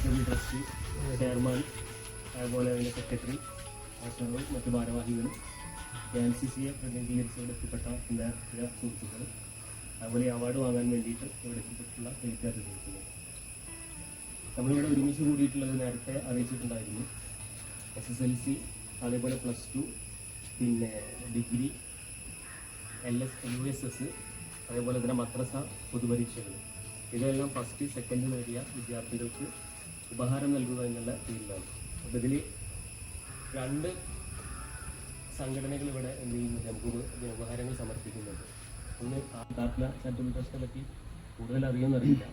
Charitable trust chairman, അതുപോലെ അതിൻ്റെ secretary, ട്രഷററും മറ്റ് ഭാരവാഹികളും, KMCCയെ പ്രതിനിധീകരിച്ചുകൊണ്ട് എത്തിപ്പെട്ട എൻ്റെ ചില സുഹൃത്തുക്കൾ, അതുപോലെ ഈ അവാർഡ് വാങ്ങാൻ വേണ്ടിയിട്ട് ഇവിടെ എത്തിപ്പെട്ടുള്ള വിദ്യാർത്ഥി സുഹൃത്തുക്കൾ. നമ്മളിവിടെ ഒരുമിച്ച് കൂടിയിട്ടുള്ളത് നേരത്തെ അറിയിച്ചിട്ടുണ്ടായിരുന്നു. SSLC, അതേപോലെ +2, പിന്നെ ഡിഗ്രി, LS, USS, അതേപോലെ തന്നെ മദ്രസ പൊതുപരീക്ഷകൾ, ഇതെല്ലാം ഫസ്റ്റ് സെക്കൻഡ് നേടിയ വിദ്യാർത്ഥികൾക്ക് ഉപഹാരം നൽകുക എന്നുള്ള പേരിലാണ്. അപ്പോൾ ഇതിൽ 2 സംഘടനകൾ ഇവിടെ എന്ത് ചെയ്യുന്നുണ്ട്, നമുക്ക് ഉപഹാരങ്ങൾ സമർപ്പിക്കുന്നുണ്ട്. ഒന്ന് കാർത്തല ചാരിറ്റബിൾ ട്രസ്റ്റിനെ പറ്റി കൂടുതൽ അറിയുമെന്നറിയില്ല.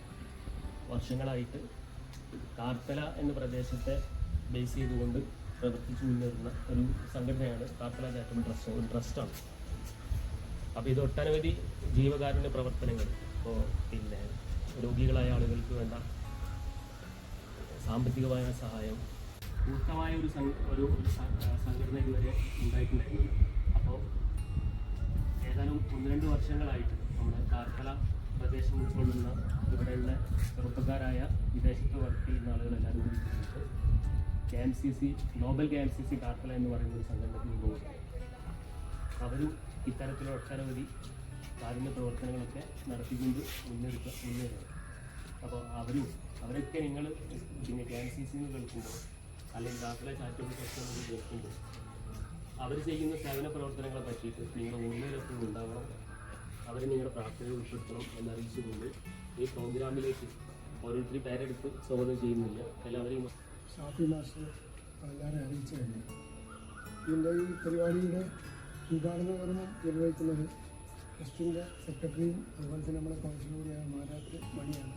വർഷങ്ങളായിട്ട് കാർത്തല എന്ന പ്രദേശത്തെ ബേസ് ചെയ്തുകൊണ്ട് പ്രവർത്തിച്ചു മുന്നേറുന്ന ഒരു സംഘടനയാണ് കാർത്തല ചാരിറ്റബിൾ ട്രസ്റ്റ്. ഒരു ട്രസ്റ്റാണ്. അപ്പോൾ ഇത് ഒട്ടനവധി ജീവകാരുണ്യ പ്രവർത്തനങ്ങൾ, ഇപ്പോൾ പിന്നെ രോഗികളായ ആളുകൾക്ക് വേണ്ട സാമ്പത്തികമായ സഹായം, കൂട്ടമായ ഒരു സംഘടന ഇതുവരെ ഉണ്ടായിട്ടുണ്ടായിരുന്നു. അപ്പോൾ ഏതാനും 1-2 വർഷങ്ങളായിട്ട് നമ്മുടെ കാർത്തല പ്രദേശം ഉൾക്കൊള്ളുന്ന ഇവിടെയുള്ള ചെറുപ്പക്കാരായ വിദേശത്ത് വർക്ക് ചെയ്യുന്ന ആളുകളെല്ലാവരും കൂടി കൂടിയിട്ട് KMCC, ഗ്ലോബൽ KMCC കാർത്തല എന്ന് പറയുന്ന ഒരു സംഘടനയ്ക്ക് രൂപം. അവരും ഇത്തരത്തിലുള്ള ഒട്ടനവധി കാരുണ്യ പ്രവർത്തനങ്ങളൊക്കെ നടത്തിക്കൊണ്ട് മുന്നേറുക. അപ്പോൾ അവരൊക്കെ നിങ്ങൾ പിന്നെ KMCC എന്ന് കേൾക്കുമ്പോൾ, അല്ലെങ്കിൽ കാർത്തല ചാരിറ്റബിൾ ട്രസ്റ്റ് എന്ന് കേൾക്കുമ്പോൾ അവർ ചെയ്യുന്ന സേവന പ്രവർത്തനങ്ങളെ പറ്റിയിട്ട് നിങ്ങൾ മുന്നിലെപ്പോഴും ഉണ്ടാവണം, അവരെ നിങ്ങളുടെ പ്രാർത്ഥനയിൽ ഉൾപ്പെടുത്തണം എന്നറിയിച്ചുകൊണ്ട് ഈ പ്രോഗ്രാമിലേക്ക് ഓരോരുത്തരും പേരെടുത്ത് സ്വാഗതം ചെയ്യുന്നില്ല. എല്ലാവരെയും ഷാഫി മാസ്റ്റർ എല്ലാവരും അറിയിച്ചു കഴിഞ്ഞു. ഇതിൻ്റെ ഈ പരിപാടിയുടെ ഉദ്ഘാടന കർമ്മം നിർവഹിക്കുന്നത് ട്രസ്റ്റിൻ്റെ സെക്രട്ടറിയും അതുപോലെ തന്നെ നമ്മുടെ കൗൺസിലർ കൂടിയായ മാരാത്ത് മണിയാണ്.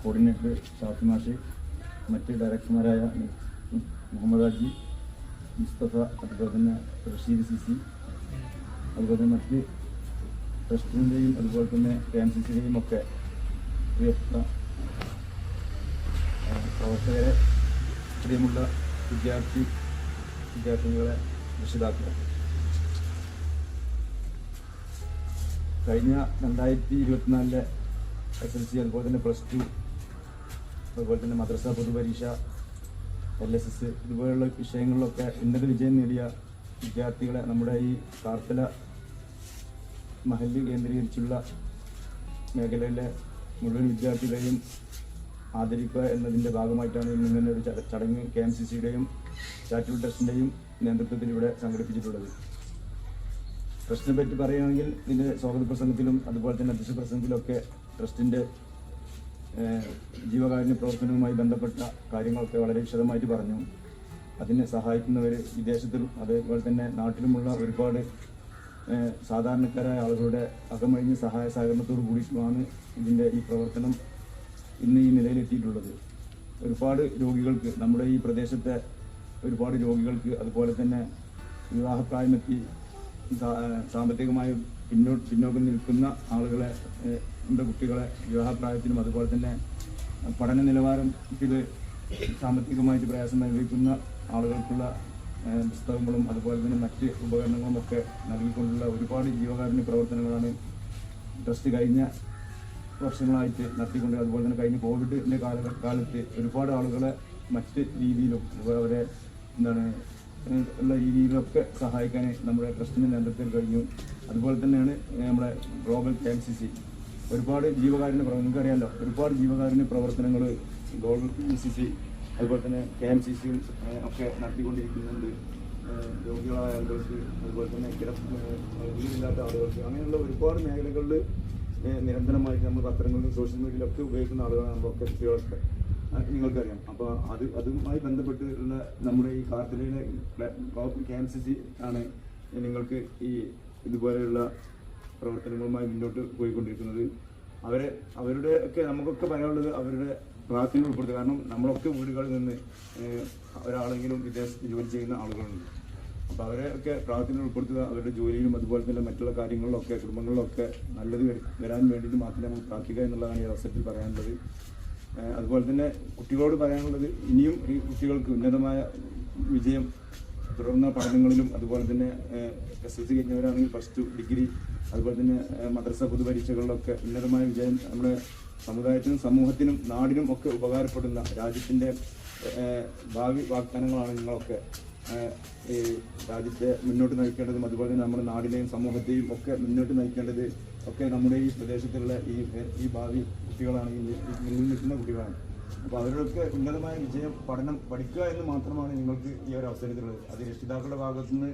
കോർഡിനേറ്റർ ഷാഫി മാഷ്, മറ്റ് ഡയറക്ടർമാരായ മുഹമ്മദ് ഹാജി, മുസ്തഫ, അതുപോലെ തന്നെ റഷീദ് CC, അതുപോലെ തന്നെ മറ്റ് ട്രസ്റ്റിൻ്റെയും അതുപോലെ തന്നെ KMCCയുടെയും ഒക്കെ പ്രിയപ്പെട്ട പ്രവർത്തകരെ, പ്രിയമുള്ള വിദ്യാർത്ഥികളെ, രക്ഷിതാക്കളെ, കഴിഞ്ഞ 2024 SSLC, അതുപോലെ തന്നെ +2, അതുപോലെ തന്നെ മദ്രസ പൊതുപരീക്ഷ, LSS ഇതുപോലുള്ള വിഷയങ്ങളിലൊക്കെ ഉന്നത വിജയം നേടിയ വിദ്യാർത്ഥികളെ നമ്മുടെ ഈ കാർത്തല മഹല്ല് കേന്ദ്രീകരിച്ചുള്ള മേഖലയിലെ മുഴുവൻ വിദ്യാർത്ഥികളെയും ആദരിക്കുക എന്നതിൻ്റെ ഭാഗമായിട്ടാണ് ഇങ്ങനെ ഒരു ചടങ്ങ് KMCCയുടെയും ചാരിറ്റബിൾ ട്രസ്റ്റിൻ്റെയും നേതൃത്വത്തിൽ ഇവിടെ സംഘടിപ്പിച്ചിട്ടുള്ളത്. ട്രസ്റ്റിനെ പറ്റി പറയുകയാണെങ്കിൽ ഇതിൻ്റെ സ്വാഗത പ്രസംഗത്തിലും അതുപോലെ തന്നെ അധ്യക്ഷ പ്രസംഗത്തിലൊക്കെ ട്രസ്റ്റിൻ്റെ ജീവകാരുണ്യ പ്രവർത്തനവുമായി ബന്ധപ്പെട്ട കാര്യങ്ങളൊക്കെ വളരെ വിശദമായിട്ട് പറഞ്ഞു. അതിനെ സഹായിക്കുന്നവർ വിദേശത്തിലും അതേപോലെ തന്നെ നാട്ടിലുമുള്ള ഒരുപാട് സാധാരണക്കാരായ ആളുകളുടെ അകമഴിഞ്ഞ സഹായ സഹകരണത്തോട് കൂടിയിട്ടുമാണ് ഇതിൻ്റെ ഈ പ്രവർത്തനം ഇന്ന് ഈ നിലയിലെത്തിയിട്ടുള്ളത്. ഒരുപാട് രോഗികൾക്ക്, നമ്മുടെ ഈ പ്രദേശത്തെ ഒരുപാട് രോഗികൾക്ക്, അതുപോലെ തന്നെ വിവാഹപ്രായമെത്തി സാമ്പത്തികമായി പിന്നോക്കം നിൽക്കുന്ന ആളുകളെ, കുട്ടികളെ വിവാഹപ്രായത്തിനും അതുപോലെ തന്നെ പഠന നിലവാരത്തിൽ സാമ്പത്തികമായിട്ട് പ്രയാസം അനുഭവിക്കുന്ന ആളുകൾക്കുള്ള പുസ്തകങ്ങളും അതുപോലെ തന്നെ മറ്റ് ഉപകരണങ്ങളും ഒക്കെ നൽകിക്കൊണ്ടുള്ള ഒരുപാട് ജീവകാരുണ്യ പ്രവർത്തനങ്ങളാണ് ട്രസ്റ്റ് കഴിഞ്ഞ വർഷങ്ങളായിട്ട് നടത്തിക്കൊണ്ട്, അതുപോലെ തന്നെ കഴിഞ്ഞ കോവിഡിൻ്റെ കാലത്ത് ഒരുപാട് ആളുകളെ മറ്റ് രീതിയിലും അവരെ ഉള്ള രീതിയിലൊക്കെ സഹായിക്കാൻ നമ്മുടെ ട്രസ്റ്റിൻ്റെ നേതൃത്വത്തിൽ കഴിഞ്ഞു. അതുപോലെ തന്നെയാണ് നമ്മുടെ ഗ്ലോബൽ KMCC ഒരുപാട് ജീവകാരുണ്യ നിങ്ങൾക്കറിയാമല്ലോ, ഒരുപാട് ജീവകാരുണ്യ പ്രവർത്തനങ്ങൾ ഗ്ലോബൽ KMCC അതുപോലെ തന്നെ KMCCയും ഒക്കെ നടത്തിക്കൊണ്ടിരിക്കുന്നുണ്ട്. രോഗികളായ ആളുകൾക്ക്, അതുപോലെ തന്നെ വീടില്ലാത്ത ആളുകൾക്ക്, അങ്ങനെയുള്ള ഒരുപാട് മേഖലകളിൽ നിരന്തരമായിട്ട് നമ്മൾ പത്രങ്ങളിലും സോഷ്യൽ മീഡിയയിലൊക്കെ ഉപയോഗിക്കുന്ന ആളുകളാണ് നമ്മളൊക്കെ കുട്ടികളൊക്കെ, നിങ്ങൾക്കറിയാം. അപ്പോൾ അതുമായി ബന്ധപ്പെട്ടുള്ള നമ്മുടെ ഈ കാർത്തലയിലെ KMCC ആണ് നിങ്ങൾക്ക് ഈ ഇതുപോലെയുള്ള പ്രവർത്തനങ്ങളുമായി മുന്നോട്ട് പോയിക്കൊണ്ടിരിക്കുന്നത്. അവരുടെ ഒക്കെ നമുക്കൊക്കെ പറയാനുള്ളത് അവരുടെ പ്രാർത്ഥന ഉൾപ്പെടുത്തുക. കാരണം നമ്മളൊക്കെ വീടുകളിൽ നിന്ന് ഒരാളെങ്കിലും വിദേശത്ത് ജോലി ചെയ്യുന്ന ആളുകളുണ്ട്. അപ്പോൾ അവരെയൊക്കെ പ്രാർത്ഥന ഉൾപ്പെടുത്തുക. അവരുടെ ജോലിയിലും അതുപോലെ തന്നെ മറ്റുള്ള കാര്യങ്ങളിലൊക്കെ കുടുംബങ്ങളിലൊക്കെ നല്ലത് വരാൻ വേണ്ടിയിട്ട് മാത്രമേ നമുക്ക് പ്രാർത്ഥിക്കുക എന്നുള്ളതാണ് ഈ അവസരത്തിൽ പറയാനുള്ളത്. അതുപോലെ തന്നെ കുട്ടികളോട് പറയാനുള്ളത്, ഇനിയും ഈ കുട്ടികൾക്ക് ഉന്നതമായ വിജയം തുടർന്ന പഠനങ്ങളിലും അതുപോലെ തന്നെ SSLC കഴിഞ്ഞവരാണെങ്കിൽ +2, ഡിഗ്രി, അതുപോലെ തന്നെ മദ്രസ പൊതുപരീക്ഷകളിലൊക്കെ ഉന്നതമായ വിജയം നമ്മുടെ സമുദായത്തിനും സമൂഹത്തിനും നാടിനും ഒക്കെ ഉപകാരപ്പെടുന്ന രാജ്യത്തിൻ്റെ ഭാവി വാഗ്ദാനങ്ങളാണ് നിങ്ങളൊക്കെ. ഈ രാജ്യത്തെ മുന്നോട്ട് നയിക്കേണ്ടതും അതുപോലെ തന്നെ നമ്മുടെ നാടിനെയും സമൂഹത്തെയും ഒക്കെ മുന്നോട്ട് നയിക്കേണ്ടത് ഒക്കെ നമ്മുടെ ഈ പ്രദേശത്തുള്ള ഈ ഭാവി കുട്ടികളാണ്, മുന്നിൽ നിൽക്കുന്ന കുട്ടികളാണ്. അപ്പോൾ അവരുടെയൊക്കെ ഉന്നതമായ പഠനം പഠിക്കുക എന്ന് മാത്രമാണ് നിങ്ങൾക്ക് ഈ ഒരു അവസരത്തിലുള്ളത്. അത് രക്ഷിതാക്കളുടെ ഭാഗത്തു നിന്ന്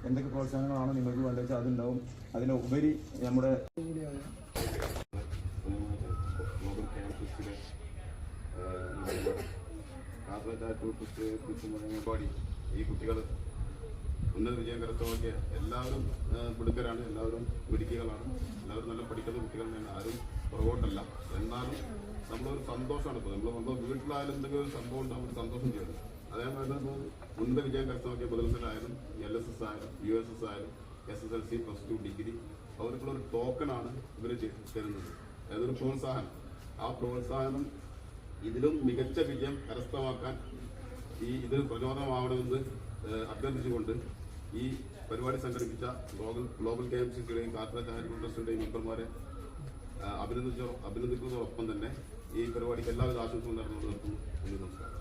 എന്തൊക്കെ പ്രോത്സാഹനങ്ങളാണ് നിങ്ങൾക്ക് വേണ്ടത് അതുണ്ടാവും. അതിനുപരി നമ്മുടെ ഈ കുട്ടികൾ ഉന്നത വിജയം കരസ്ഥമാക്കിയ എല്ലാവരും മിടുക്കരാണ്, എല്ലാവരും മിടുക്കികളാണ്, എല്ലാവരും നല്ല പഠിക്കുന്ന കുട്ടികൾ തന്നെയാണ്, ആരും പുറകോട്ടല്ല. എന്നാലും നമ്മളൊരു സന്തോഷമാണ്. ഇപ്പോൾ നമ്മൾ വീട്ടിലായാലും എന്തെങ്കിലും ഒരു സംഭവം ഉണ്ടാകുമ്പോൾ സന്തോഷം ചെയ്യുന്നത്. അതേപോലെ ഉന്നത വിജയം കരസ്ഥമാക്കിയ മദ്രസയിലായാലും LSS ആയാലും USS ആയാലും SSLC +2 ഡിഗ്രി അവർക്കുള്ള ഒരു ടോക്കണാണ് ഇവർ തരുന്നത്. അതൊരു പ്രോത്സാഹനം. ആ പ്രോത്സാഹനം ഇതിലും മികച്ച വിജയം കരസ്ഥമാക്കാൻ ഇതിന് പ്രചോദനമാവണമെന്ന് അഭ്യർത്ഥിച്ചുകൊണ്ട് ഈ പരിപാടി സംഘടിപ്പിച്ച ഗ്ലോബൽ KMCCയുടെയും കാർപ്പറേറ്റ് ചാരിറ്റബിൾ ട്രസ്റ്റിന്റെയും മെമ്പർമാരെ അഭിനന്ദിക്കുന്നതോടൊപ്പം തന്നെ ഈ പരിപാടിക്ക് എല്ലാവിധ ആശംസകളും നേർന്നുകൊണ്ട് നിർത്തുന്നു. നമസ്കാരം.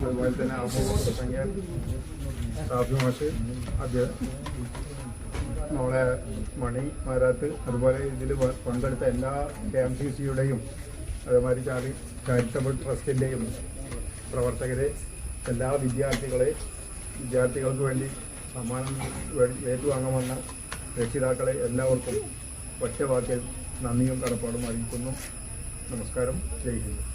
അതുപോലെ തന്നെ റാഫി മാഷ് നമ്മളെ മണി മാരാത്ത്, അതുപോലെ ഇതിൽ പങ്കെടുത്ത എല്ലാ KMCCയുടെയും അതേമാതിരി ചാരിറ്റബിൾ ട്രസ്റ്റിൻ്റെയും പ്രവർത്തകരെ, എല്ലാ വിദ്യാർത്ഥികൾക്ക് വേണ്ടി സമ്മാനം ഏറ്റുവാങ്ങാൻ വന്ന രക്ഷിതാക്കളെ എല്ലാവർക്കും ഒറ്റ വാക്കിൽ നന്ദിയും കടപ്പാടും അറിയിക്കുന്നു. നമസ്കാരം. ജയ് ഹിന്ദ്.